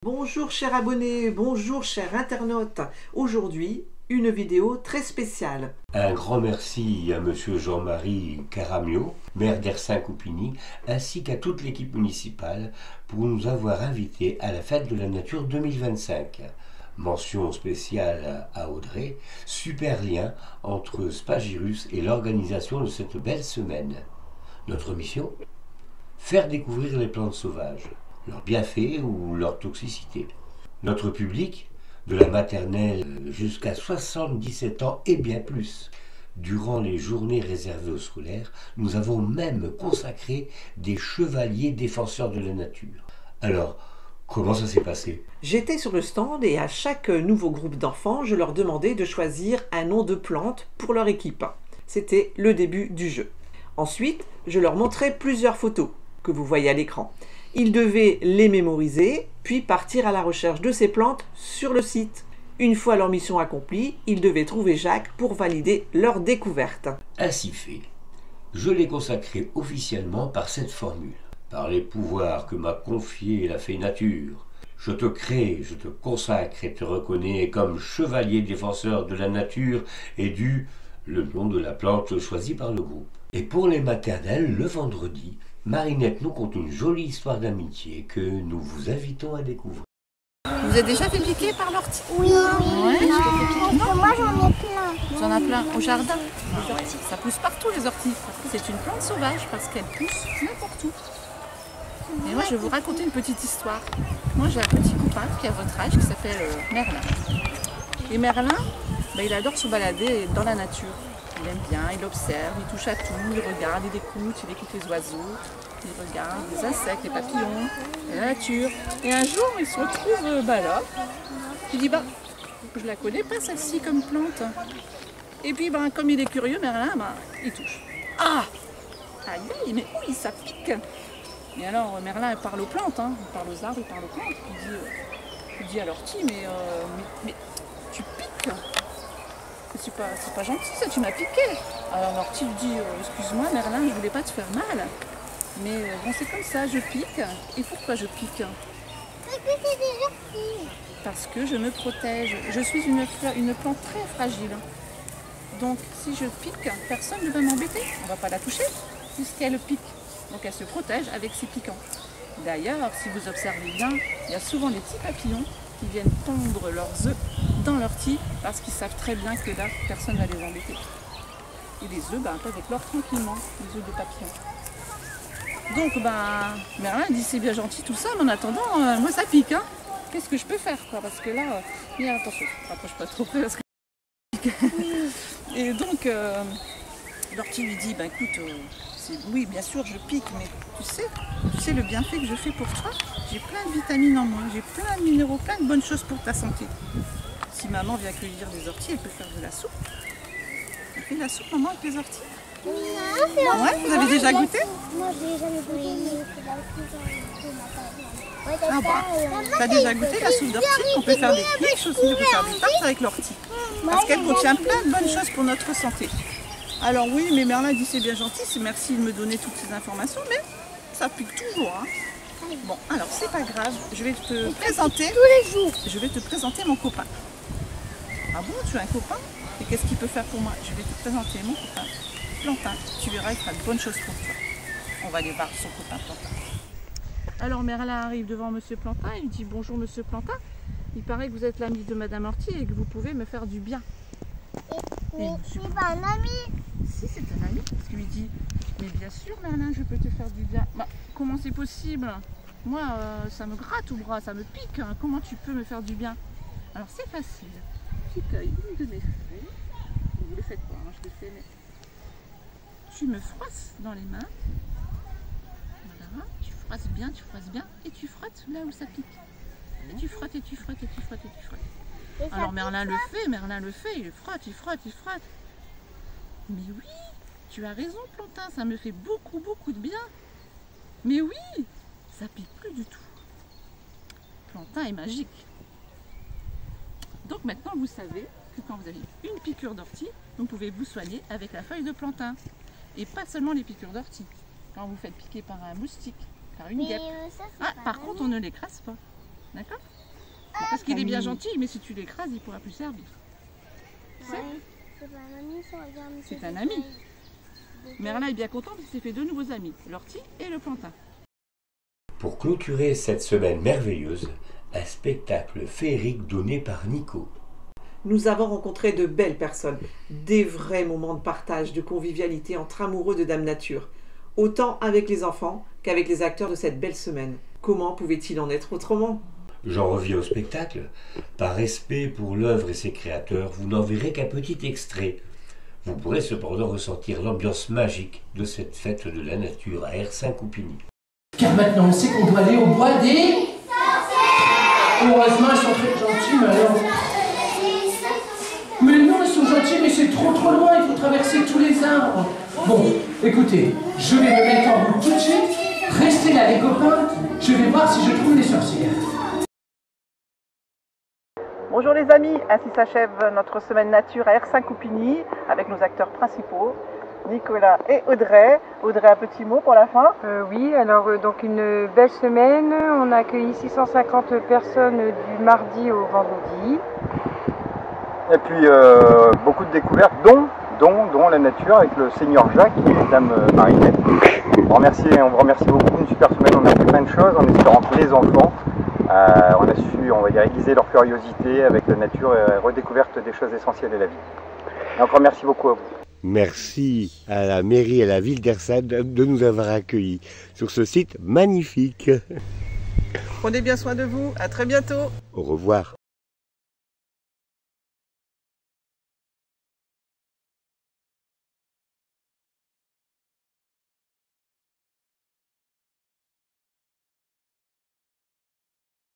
Bonjour chers abonnés, bonjour chers internautes. Aujourd'hui, une vidéo très spéciale. Un grand merci à Monsieur Jean-Marie Caramio, maire d'Ersin-Coupigny, ainsi qu'à toute l'équipe municipale pour nous avoir invités à la Fête de la Nature 2025. Mention spéciale à Audrey, super lien entre Spagirus et l'organisation de cette belle semaine. Notre mission ? Faire découvrir les plantes sauvages, leurs bienfaits ou leur toxicité. Notre public, de la maternelle jusqu'à 77 ans et bien plus. Durant les journées réservées aux scolaires, nous avons même consacré des chevaliers défenseurs de la nature. Alors, comment ça s'est passé ? J'étais sur le stand et à chaque nouveau groupe d'enfants, je leur demandais de choisir un nom de plante pour leur équipe. C'était le début du jeu. Ensuite, je leur montrais plusieurs photos que vous voyez à l'écran. Ils devaient les mémoriser, puis partir à la recherche de ces plantes sur le site. Une fois leur mission accomplie, ils devaient trouver Jacques pour valider leur découverte. Ainsi fait, je l'ai consacré officiellement par cette formule. Par les pouvoirs que m'a confiés la fée nature, je te crée, je te consacre et te reconnais comme chevalier défenseur de la nature et le nom de la plante choisie par le groupe. Et pour les maternelles, le vendredi, Marinette nous conte une jolie histoire d'amitié que nous vous invitons à découvrir. Vous êtes déjà fait piquer par l'ortie? Oui, Ouais, tu t'es fait piquer? parce que moi j'en ai plein. J'en ai plein au jardin. Les orties, ça pousse partout les orties. C'est une plante sauvage parce qu'elle pousse n'importe où. Et moi je vais vous raconter une petite histoire. Moi j'ai un petit copain qui a votre âge qui s'appelle Merlin. Et Merlin, il adore se balader dans la nature. Il aime bien, il observe, il touche à tout, il regarde, il écoute les oiseaux, il regarde les insectes, les papillons, la nature. Et un jour, il se retrouve là. Il dit, je la connais pas celle-ci comme plante. Et puis, comme il est curieux, Merlin, il touche. Ah, aïe, mais oui, ça pique. Et alors, Merlin, il parle aux plantes, il parle aux arbres, il parle aux plantes. Il dit à l'ortie, mais tu piques. C'est pas gentil ça, tu m'as piqué. Alors l'ortie lui dit, excuse-moi Merlin, je voulais pas te faire mal. Mais c'est comme ça, je pique. Et pourquoi je pique? Parce que c'est des orties. Parce que je me protège. Je suis une plante très fragile. Donc si je pique, personne ne va m'embêter. On va pas la toucher puisqu'elle pique. Donc elle se protège avec ses piquants. D'ailleurs, si vous observez bien, il y a souvent des petits papillons qui viennent pondre leurs œufs dans l'ortie parce qu'ils savent très bien que là, personne ne va les embêter. Et les œufs peuvent éclore tranquillement, les œufs de papillons. Donc Merlin dit c'est bien gentil tout ça, mais en attendant, moi ça pique. Qu'est-ce que je peux faire quoi? Parce que là, mais attention, rapproche pas trop près parce que ça pique. Et donc, l'ortie lui dit, écoute, oui bien sûr je pique, mais tu sais le bienfait que je fais pour toi? J'ai plein de vitamines en moi, j'ai plein de minéraux, plein de bonnes choses pour ta santé. Si maman vient cueillir des orties, elle peut faire de la soupe. Elle fait de la soupe, maman, avec les orties? Ouais, vous avez déjà goûté? Moi j'ai jamais goûté. T'as déjà goûté la soupe d'ortie? On peut faire des quiches aussi, on peut faire des tartes avec l'ortie. Parce qu'elle contient plein de bonnes choses pour notre santé. Alors oui, mais Merlin dit c'est bien gentil, c'est merci de me donner toutes ces informations, mais ça pique toujours. Bon, alors c'est pas grave, je vais te présenter. Tous les jours. Je vais te présenter mon copain. Ah bon, tu as un copain? Et qu'est-ce qu'il peut faire pour moi? Je vais te présenter mon copain, Plantin. Tu verras, il fera de bonnes choses pour toi. On va aller voir son copain Plantin. Alors Merlin arrive devant Monsieur Plantin, il dit bonjour Monsieur Plantin. Il paraît que vous êtes l'ami de Madame Ortie et que vous pouvez me faire du bien. Mais c'est pas un ami. Si, c'est un ami, parce qu'il lui dit, mais bien sûr Merlin, je peux te faire du bien. Comment c'est possible? Moi, ça me gratte au bras, ça me pique. Comment tu peux me faire du bien? Alors c'est facile. Tu cueilles une de mes feuilles. Vous ne le faites pas, je le fais, mais tu me froisses dans les mains. Voilà, tu froisses bien, et tu frottes là où ça pique. Et tu frottes, et tu frottes, et tu frottes, et tu frottes. Alors Merlin le fait, il frotte. Mais oui, tu as raison Plantin, ça me fait beaucoup de bien. Mais oui, ça pique plus du tout. Plantin est magique. Donc maintenant vous savez que quand vous avez une piqûre d'ortie, vous pouvez vous soigner avec la feuille de plantain. Et pas seulement les piqûres d'ortie. Quand vous faites piquer par un moustique, par une guêpe. Ça, par contre on ne l'écrase pas. D'accord ? Parce qu'il est bien gentil, mais si tu l'écrases, il ne pourra plus servir. Ouais, c'est pas un ami, ça, regarde, mais C'est un ami. Merlin est bien content parce qu'il s'est fait 2 nouveaux amis, l'ortie et le plantain. Pour clôturer cette semaine merveilleuse, un spectacle féerique donné par Nico. Nous avons rencontré de belles personnes, des vrais moments de partage, de convivialité entre amoureux de Dame Nature, autant avec les enfants qu'avec les acteurs de cette belle semaine. Comment pouvait-il en être autrement ? J'en reviens au spectacle. Par respect pour l'œuvre et ses créateurs, vous n'en verrez qu'un petit extrait. Vous pourrez cependant ressentir l'ambiance magique de cette fête de la nature à Hersin-Coupigny. Car maintenant on sait qu'on doit aller au bois des... Heureusement elles sont très gentilles, mais alors... Mais non, elles sont gentilles, mais c'est trop loin, il faut traverser tous les arbres. Bon, écoutez, je vais me mettre en route tout de suite. Restez là les copains, je vais voir si je trouve les sorcières. Bonjour les amis, ainsi s'achève notre semaine nature à Hersin-Coupigny avec nos acteurs principaux, Nicolas et Audrey. Audrey, un petit mot pour la fin? Oui, alors donc une belle semaine. On a accueilli 650 personnes du mardi au vendredi. Et puis beaucoup de découvertes, dont la nature avec le Seigneur Jacques et Dame Marinette. On vous remercie beaucoup, une super semaine, on a fait plein de choses en espérant que les enfants, on a su, on va dire, aiguiser leur curiosité avec la nature et redécouverte des choses essentielles de la vie. Et encore merci beaucoup à vous. Merci à la mairie et à la ville d'Hersin de nous avoir accueillis sur ce site magnifique. Prenez bien soin de vous, à très bientôt. Au revoir.